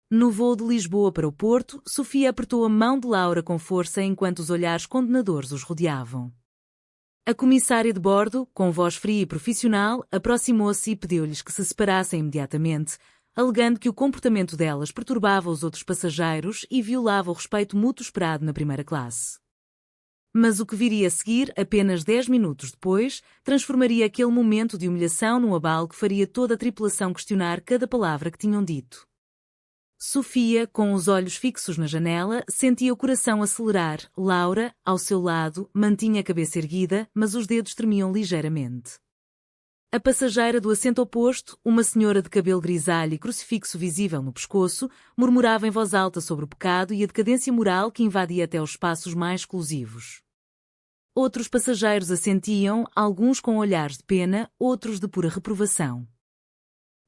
No voo de Lisboa para o Porto, Sofia apertou a mão de Laura com força enquanto os olhares condenadores os rodeavam. A comissária de bordo, com voz fria e profissional, aproximou-se e pediu-lhes que se separassem imediatamente, alegando que o comportamento delas perturbava os outros passageiros e violava o respeito mútuo esperado na primeira classe. Mas o que viria a seguir, apenas 10 minutos depois, transformaria aquele momento de humilhação num abalo que faria toda a tripulação questionar cada palavra que tinham dito. Sofia, com os olhos fixos na janela, sentia o coração acelerar. Laura, ao seu lado, mantinha a cabeça erguida, mas os dedos tremiam ligeiramente. A passageira do assento oposto, uma senhora de cabelo grisalho e crucifixo visível no pescoço, murmurava em voz alta sobre o pecado e a decadência moral que invadia até os espaços mais exclusivos. Outros passageiros assentiam, alguns com olhares de pena, outros de pura reprovação.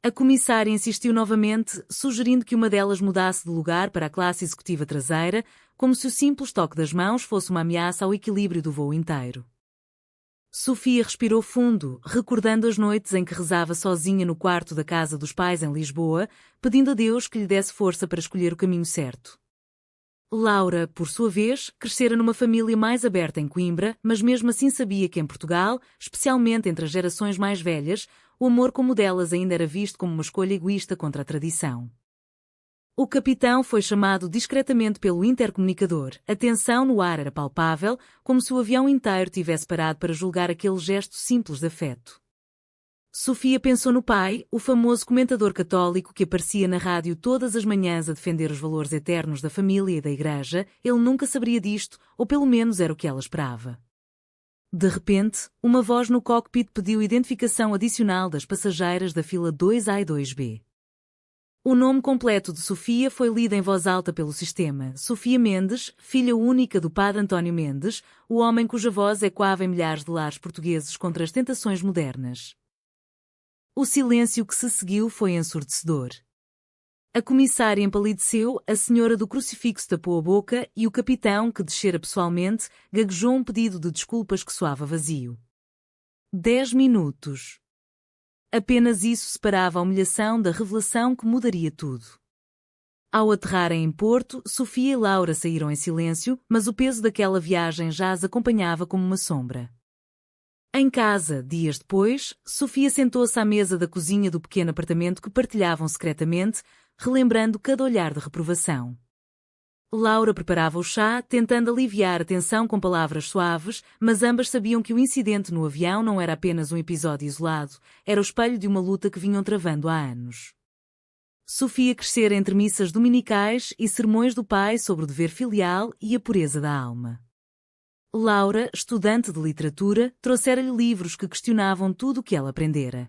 A comissária insistiu novamente, sugerindo que uma delas mudasse de lugar para a classe executiva traseira, como se o simples toque das mãos fosse uma ameaça ao equilíbrio do voo inteiro. Sofia respirou fundo, recordando as noites em que rezava sozinha no quarto da casa dos pais em Lisboa, pedindo a Deus que lhe desse força para escolher o caminho certo. Laura, por sua vez, crescera numa família mais aberta em Coimbra, mas mesmo assim sabia que em Portugal, especialmente entre as gerações mais velhas, o amor como o delas ainda era visto como uma escolha egoísta contra a tradição. O capitão foi chamado discretamente pelo intercomunicador. A tensão no ar era palpável, como se o avião inteiro tivesse parado para julgar aquele gesto simples de afeto. Sofia pensou no pai, o famoso comentador católico que aparecia na rádio todas as manhãs a defender os valores eternos da família e da igreja. Ele nunca saberia disto, ou pelo menos era o que ela esperava. De repente, uma voz no cockpit pediu identificação adicional das passageiras da fila 2A e 2B. O nome completo de Sofia foi lido em voz alta pelo sistema. Sofia Mendes, filha única do padre António Mendes, o homem cuja voz ecoava em milhares de lares portugueses contra as tentações modernas. O silêncio que se seguiu foi ensurdecedor. A comissária empalideceu, a senhora do crucifixo tapou a boca e o capitão, que descera pessoalmente, gaguejou um pedido de desculpas que soava vazio. 10 minutos. Apenas isso separava a humilhação da revelação que mudaria tudo. Ao aterrarem em Porto, Sofia e Laura saíram em silêncio, mas o peso daquela viagem já as acompanhava como uma sombra. Em casa, dias depois, Sofia sentou-se à mesa da cozinha do pequeno apartamento que partilhavam secretamente, relembrando cada olhar de reprovação. Laura preparava o chá, tentando aliviar a tensão com palavras suaves, mas ambas sabiam que o incidente no avião não era apenas um episódio isolado, era o espelho de uma luta que vinham travando há anos. Sofia crescera entre missas dominicais e sermões do pai sobre o dever filial e a pureza da alma. Laura, estudante de literatura, trouxera-lhe livros que questionavam tudo o que ela aprendera.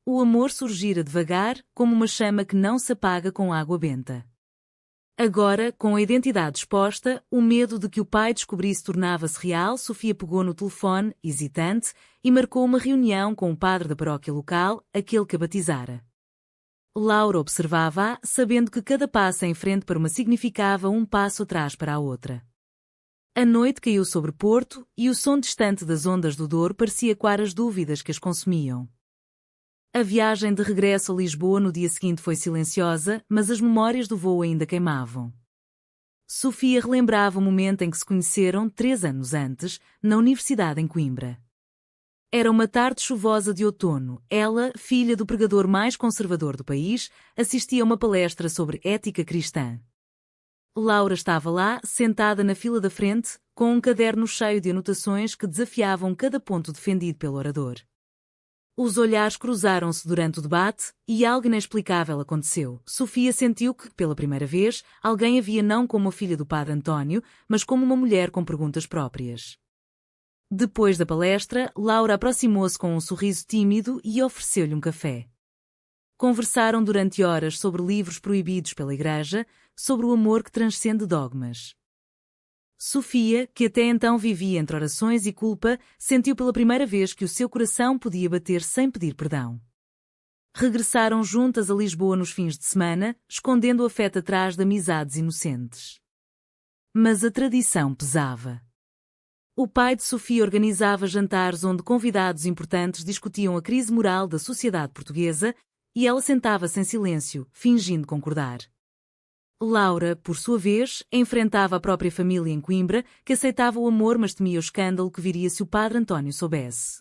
O amor surgira devagar, como uma chama que não se apaga com água benta. Agora, com a identidade exposta, o medo de que o pai descobrisse tornava-se real. Sofia pegou no telefone, hesitante, e marcou uma reunião com o padre da paróquia local, aquele que a batizara. Laura observava-a, sabendo que cada passo em frente para uma significava um passo atrás para a outra. A noite caiu sobre Porto, e o som distante das ondas do Douro parecia coar as dúvidas que as consumiam. A viagem de regresso a Lisboa no dia seguinte foi silenciosa, mas as memórias do voo ainda queimavam. Sofia relembrava o momento em que se conheceram 3 anos antes, na Universidade em Coimbra. Era uma tarde chuvosa de outono. Ela, filha do pregador mais conservador do país, assistia a uma palestra sobre ética cristã. Laura estava lá, sentada na fila da frente, com um caderno cheio de anotações que desafiavam cada ponto defendido pelo orador. Os olhares cruzaram-se durante o debate, e algo inexplicável aconteceu. Sofia sentiu que, pela primeira vez, alguém a via não como a filha do padre António, mas como uma mulher com perguntas próprias. Depois da palestra, Laura aproximou-se com um sorriso tímido e ofereceu-lhe um café. Conversaram durante horas sobre livros proibidos pela Igreja, sobre o amor que transcende dogmas. Sofia, que até então vivia entre orações e culpa, sentiu pela primeira vez que o seu coração podia bater sem pedir perdão. Regressaram juntas a Lisboa nos fins de semana, escondendo o afeto atrás de amizades inocentes. Mas a tradição pesava. O pai de Sofia organizava jantares onde convidados importantes discutiam a crise moral da sociedade portuguesa, e ela sentava-se em silêncio, fingindo concordar. Laura, por sua vez, enfrentava a própria família em Coimbra, que aceitava o amor mas temia o escândalo que viria se o padre António soubesse.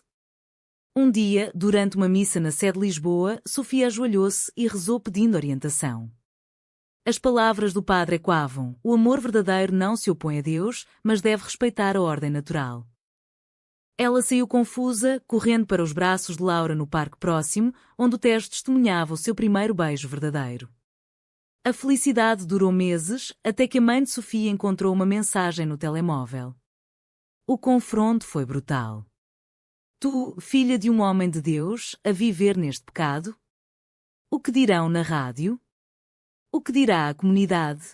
Um dia, durante uma missa na sede de Lisboa, Sofia ajoelhou-se e rezou pedindo orientação. As palavras do padre ecoavam: o amor verdadeiro não se opõe a Deus, mas deve respeitar a ordem natural. Ela saiu confusa, correndo para os braços de Laura no parque próximo, onde o Tejo testemunhava o seu primeiro beijo verdadeiro. A felicidade durou meses, até que a mãe de Sofia encontrou uma mensagem no telemóvel. O confronto foi brutal. Tu, filha de um homem de Deus, a viver neste pecado? O que dirão na rádio? O que dirá a comunidade?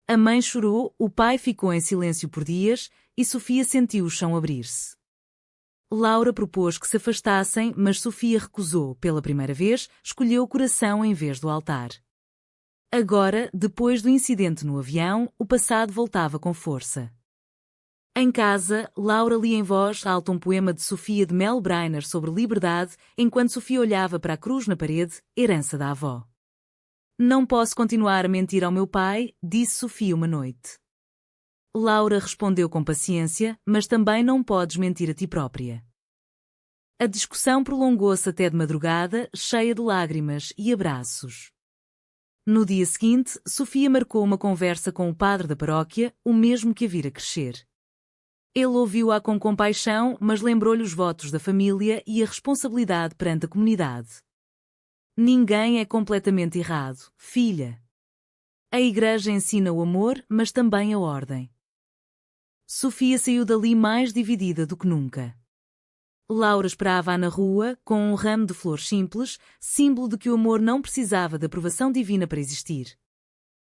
A mãe chorou, o pai ficou em silêncio por dias, e Sofia sentiu o chão abrir-se. Laura propôs que se afastassem, mas Sofia recusou. Pela primeira vez, escolheu o coração em vez do altar. Agora, depois do incidente no avião, o passado voltava com força. Em casa, Laura lia em voz alta um poema de Sofia de Mel Brainer sobre liberdade, enquanto Sofia olhava para a cruz na parede, herança da avó. Não posso continuar a mentir ao meu pai, disse Sofia uma noite. Laura respondeu com paciência, mas também não podes mentir a ti própria. A discussão prolongou-se até de madrugada, cheia de lágrimas e abraços. No dia seguinte, Sofia marcou uma conversa com o padre da paróquia, o mesmo que a vira crescer. Ele ouviu-a com compaixão, mas lembrou-lhe os votos da família e a responsabilidade perante a comunidade. Ninguém é completamente errado, filha. A Igreja ensina o amor, mas também a ordem. Sofia saiu dali mais dividida do que nunca. Laura esperava-a na rua, com um ramo de flores simples, símbolo de que o amor não precisava de aprovação divina para existir.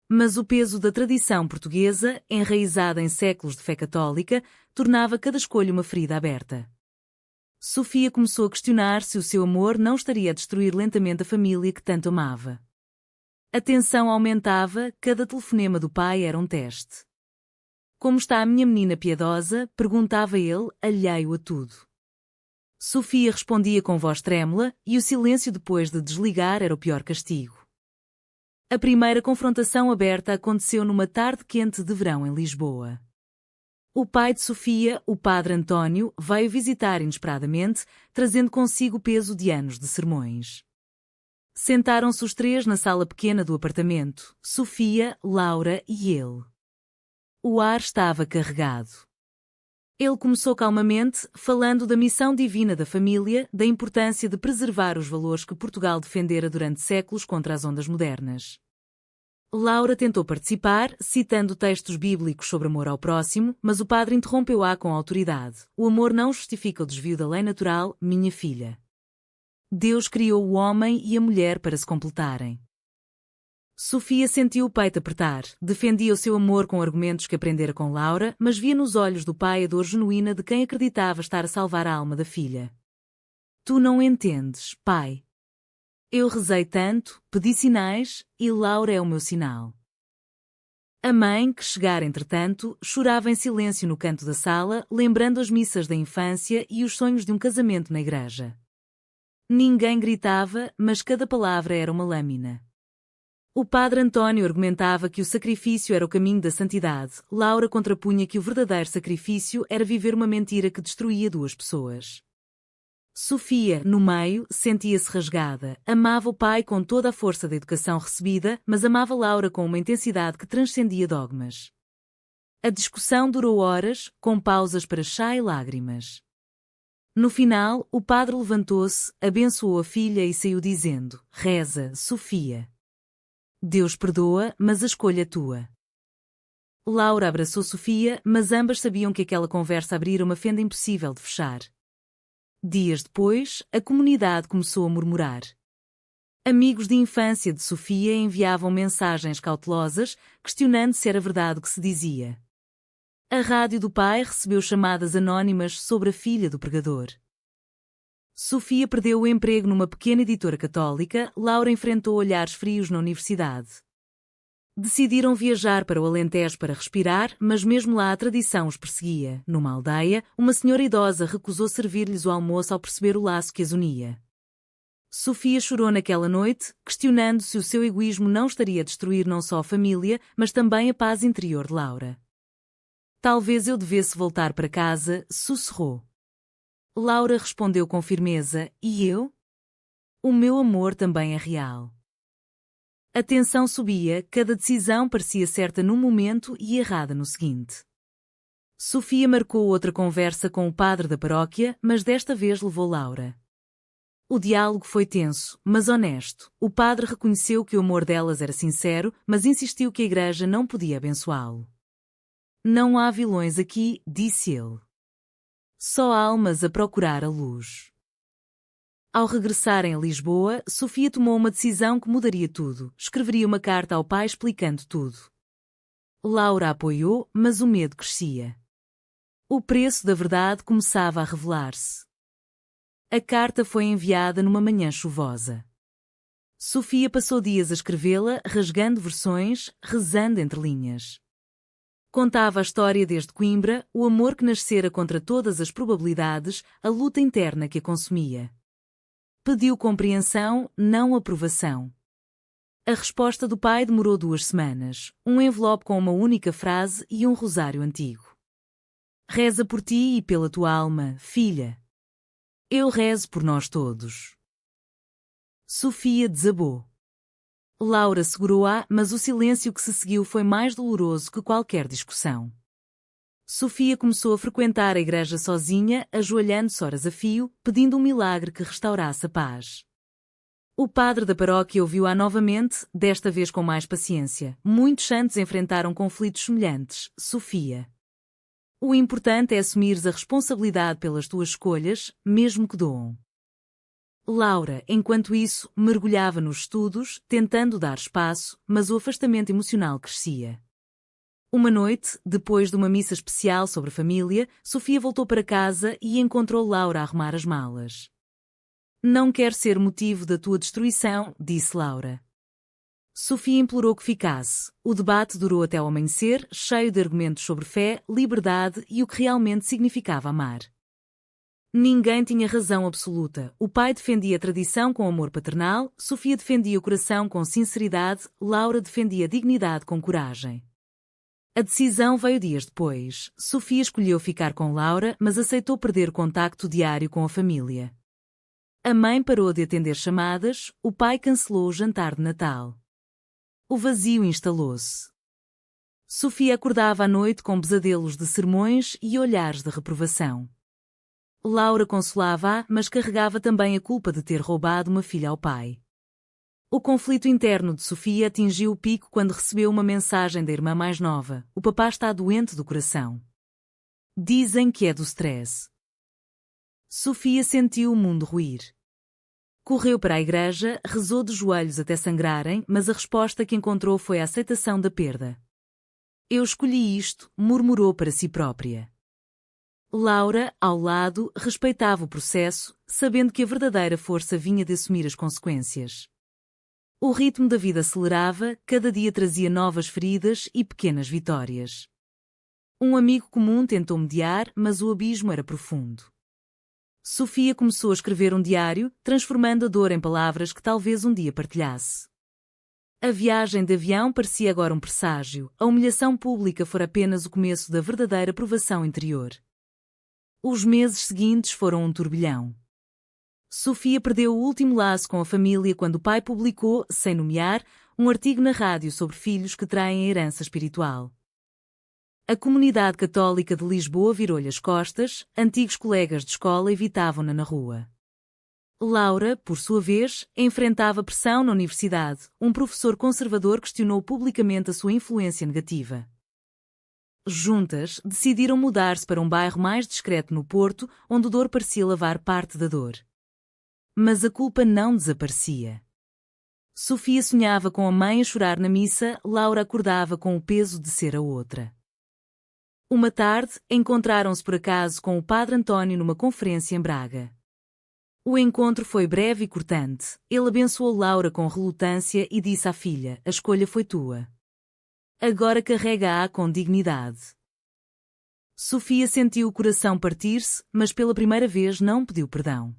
Mas o peso da tradição portuguesa, enraizada em séculos de fé católica, tornava cada escolha uma ferida aberta. Sofia começou a questionar se o seu amor não estaria a destruir lentamente a família que tanto amava. A tensão aumentava, cada telefonema do pai era um teste. Como está a minha menina piedosa? Perguntava ele, alheio a tudo. Sofia respondia com voz trêmula, e o silêncio depois de desligar era o pior castigo. A primeira confrontação aberta aconteceu numa tarde quente de verão em Lisboa. O pai de Sofia, o padre António, veio visitar inesperadamente, trazendo consigo o peso de anos de sermões. Sentaram-se os três na sala pequena do apartamento, Sofia, Laura e ele. O ar estava carregado. Ele começou calmamente, falando da missão divina da família, da importância de preservar os valores que Portugal defendera durante séculos contra as ondas modernas. Laura tentou participar, citando textos bíblicos sobre amor ao próximo, mas o padre interrompeu-a com autoridade. O amor não justifica o desvio da lei natural, minha filha. Deus criou o homem e a mulher para se completarem. Sofia sentiu o peito apertar, defendia o seu amor com argumentos que aprendera com Laura, mas via nos olhos do pai a dor genuína de quem acreditava estar a salvar a alma da filha. Tu não entendes, pai. Eu rezei tanto, pedi sinais, e Laura é o meu sinal. A mãe, que chegara entretanto, chorava em silêncio no canto da sala, lembrando as missas da infância e os sonhos de um casamento na igreja. Ninguém gritava, mas cada palavra era uma lâmina. O padre António argumentava que o sacrifício era o caminho da santidade. Laura contrapunha que o verdadeiro sacrifício era viver uma mentira que destruía duas pessoas. Sofia, no meio, sentia-se rasgada. Amava o pai com toda a força da educação recebida, mas amava Laura com uma intensidade que transcendia dogmas. A discussão durou horas, com pausas para chá e lágrimas. No final, o padre levantou-se, abençoou a filha e saiu dizendo: reza, Sofia. Deus perdoa, mas a escolha é tua. Laura abraçou Sofia, mas ambas sabiam que aquela conversa abrira uma fenda impossível de fechar. Dias depois, a comunidade começou a murmurar. Amigos de infância de Sofia enviavam mensagens cautelosas, questionando se era verdade o que se dizia. A rádio do pai recebeu chamadas anónimas sobre a filha do pregador. Sofia perdeu o emprego numa pequena editora católica, Laura enfrentou olhares frios na universidade. Decidiram viajar para o Alentejo para respirar, mas mesmo lá a tradição os perseguia. Numa aldeia, uma senhora idosa recusou servir-lhes o almoço ao perceber o laço que as unia. Sofia chorou naquela noite, questionando se o seu egoísmo não estaria a destruir não só a família, mas também a paz interior de Laura. Talvez eu devesse voltar para casa, sussurrou. Laura respondeu com firmeza, e eu? O meu amor também é real. A tensão subia, cada decisão parecia certa num momento e errada no seguinte. Sofia marcou outra conversa com o padre da paróquia, mas desta vez levou Laura. O diálogo foi tenso, mas honesto. O padre reconheceu que o amor delas era sincero, mas insistiu que a igreja não podia abençoá-lo. Não há vilões aqui, disse ele. Só almas a procurar a luz. Ao regressarem a Lisboa, Sofia tomou uma decisão que mudaria tudo. Escreveria uma carta ao pai explicando tudo. Laura apoiou, mas o medo crescia. O preço da verdade começava a revelar-se. A carta foi enviada numa manhã chuvosa. Sofia passou dias a escrevê-la, rasgando versões, rezando entre linhas. Contava a história desde Coimbra, o amor que nascera contra todas as probabilidades, a luta interna que a consumia. Pediu compreensão, não aprovação. A resposta do pai demorou 2 semanas, um envelope com uma única frase e um rosário antigo. Reza por ti e pela tua alma, filha. Eu rezo por nós todos. Sofia desabou. Laura segurou-a, mas o silêncio que se seguiu foi mais doloroso que qualquer discussão. Sofia começou a frequentar a igreja sozinha, ajoelhando-se horas a fio, pedindo um milagre que restaurasse a paz. O padre da paróquia ouviu-a novamente, desta vez com mais paciência. Muitos santos enfrentaram conflitos semelhantes, Sofia. O importante é assumires a responsabilidade pelas tuas escolhas, mesmo que doam. Laura, enquanto isso, mergulhava nos estudos, tentando dar espaço, mas o afastamento emocional crescia. Uma noite, depois de uma missa especial sobre família, Sofia voltou para casa e encontrou Laura a arrumar as malas. Não quero ser motivo da tua destruição, disse Laura. Sofia implorou que ficasse. O debate durou até ao amanhecer, cheio de argumentos sobre fé, liberdade e o que realmente significava amar. Ninguém tinha razão absoluta. O pai defendia a tradição com amor paternal, Sofia defendia o coração com sinceridade, Laura defendia a dignidade com coragem. A decisão veio dias depois. Sofia escolheu ficar com Laura, mas aceitou perder o contacto diário com a família. A mãe parou de atender chamadas, o pai cancelou o jantar de Natal. O vazio instalou-se. Sofia acordava à noite com pesadelos de sermões e olhares de reprovação. Laura consolava-a, mas carregava também a culpa de ter roubado uma filha ao pai. O conflito interno de Sofia atingiu o pico quando recebeu uma mensagem da irmã mais nova. O papá está doente do coração. Dizem que é do stress. Sofia sentiu o mundo ruir. Correu para a igreja, rezou de joelhos até sangrarem, mas a resposta que encontrou foi a aceitação da perda. Eu escolhi isto, murmurou para si própria. Laura, ao lado, respeitava o processo, sabendo que a verdadeira força vinha de assumir as consequências. O ritmo da vida acelerava, cada dia trazia novas feridas e pequenas vitórias. Um amigo comum tentou mediar, mas o abismo era profundo. Sofia começou a escrever um diário, transformando a dor em palavras que talvez um dia partilhasse. A viagem de avião parecia agora um presságio, a humilhação pública fora apenas o começo da verdadeira provação interior. Os meses seguintes foram um turbilhão. Sofia perdeu o último laço com a família quando o pai publicou, sem nomear, um artigo na rádio sobre filhos que traem a herança espiritual. A comunidade católica de Lisboa virou-lhe as costas, antigos colegas de escola evitavam-na na rua. Laura, por sua vez, enfrentava pressão na universidade. Um professor conservador questionou publicamente a sua influência negativa. Juntas, decidiram mudar-se para um bairro mais discreto no Porto, onde o Douro parecia lavar parte da dor. Mas a culpa não desaparecia. Sofia sonhava com a mãe a chorar na missa, Laura acordava com o peso de ser a outra. Uma tarde, encontraram-se por acaso com o padre António numa conferência em Braga. O encontro foi breve e cortante. Ele abençoou Laura com relutância e disse à filha: a escolha foi tua. Agora carrega-a com dignidade. Sofia sentiu o coração partir-se, mas pela primeira vez não pediu perdão.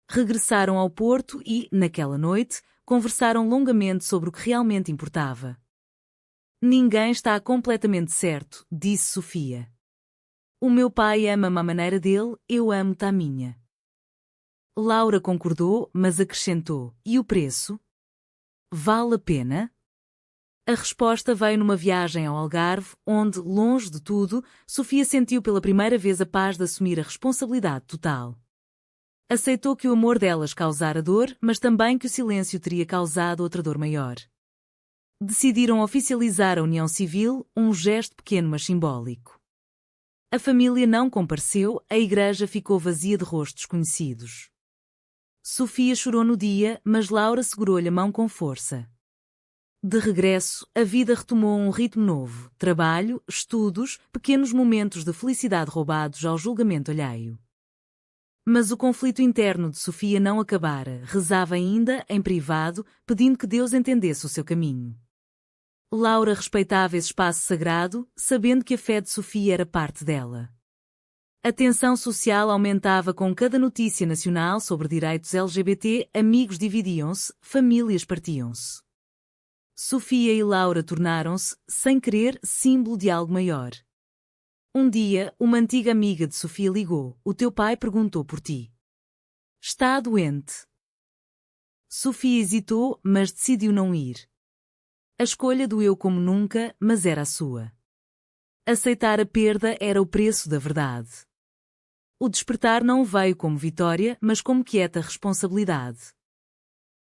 Regressaram ao Porto e, naquela noite, conversaram longamente sobre o que realmente importava. Ninguém está completamente certo, disse Sofia. O meu pai ama-me à maneira dele, eu amo-te à minha. Laura concordou, mas acrescentou: e o preço? Vale a pena? A resposta veio numa viagem ao Algarve, onde, longe de tudo, Sofia sentiu pela primeira vez a paz de assumir a responsabilidade total. Aceitou que o amor delas causara dor, mas também que o silêncio teria causado outra dor maior. Decidiram oficializar a união civil, um gesto pequeno mas simbólico. A família não compareceu, a igreja ficou vazia de rostos conhecidos. Sofia chorou no dia, mas Laura segurou-lhe a mão com força. De regresso, a vida retomou um ritmo novo: trabalho, estudos, pequenos momentos de felicidade roubados ao julgamento alheio. Mas o conflito interno de Sofia não acabara, rezava ainda, em privado, pedindo que Deus entendesse o seu caminho. Laura respeitava esse espaço sagrado, sabendo que a fé de Sofia era parte dela. A tensão social aumentava com cada notícia nacional sobre direitos LGBT, amigos dividiam-se, famílias partiam-se. Sofia e Laura tornaram-se, sem querer, símbolo de algo maior. Um dia, uma antiga amiga de Sofia ligou: o teu pai perguntou por ti. Está doente. Sofia hesitou, mas decidiu não ir. A escolha doeu como nunca, mas era a sua. Aceitar a perda era o preço da verdade. O despertar não veio como vitória, mas como quieta responsabilidade.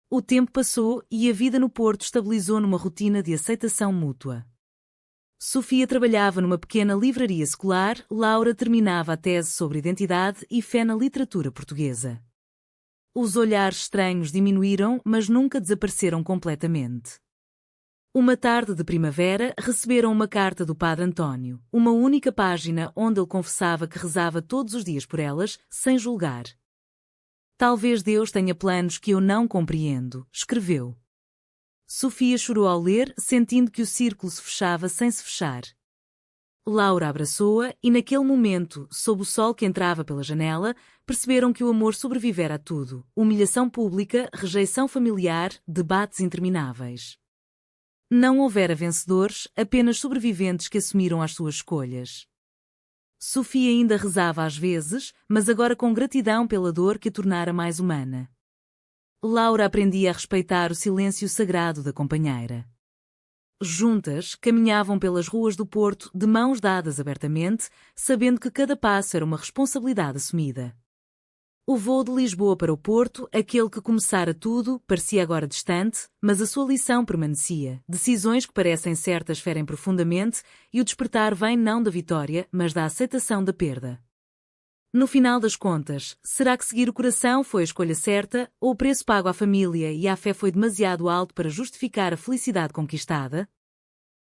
O tempo passou e a vida no Porto estabilizou numa rotina de aceitação mútua. Sofia trabalhava numa pequena livraria escolar, Laura terminava a tese sobre identidade e fé na literatura portuguesa. Os olhares estranhos diminuíram, mas nunca desapareceram completamente. Uma tarde de primavera, receberam uma carta do Padre António, uma única página onde ele confessava que rezava todos os dias por elas, sem julgar. Talvez Deus tenha planos que eu não compreendo, escreveu. Sofia chorou ao ler, sentindo que o círculo se fechava sem se fechar. Laura abraçou-a e naquele momento, sob o sol que entrava pela janela, perceberam que o amor sobrevivera a tudo: humilhação pública, rejeição familiar, debates intermináveis. Não houvera vencedores, apenas sobreviventes que assumiram as suas escolhas. Sofia ainda rezava às vezes, mas agora com gratidão pela dor que a tornara mais humana. Laura aprendia a respeitar o silêncio sagrado da companheira. Juntas, caminhavam pelas ruas do Porto, de mãos dadas abertamente, sabendo que cada passo era uma responsabilidade assumida. O voo de Lisboa para o Porto, aquele que começara tudo, parecia agora distante, mas a sua lição permanecia. Decisões que parecem certas ferem profundamente, e o despertar vem não da vitória, mas da aceitação da perda. No final das contas, será que seguir o coração foi a escolha certa, ou o preço pago à família e à fé foi demasiado alto para justificar a felicidade conquistada?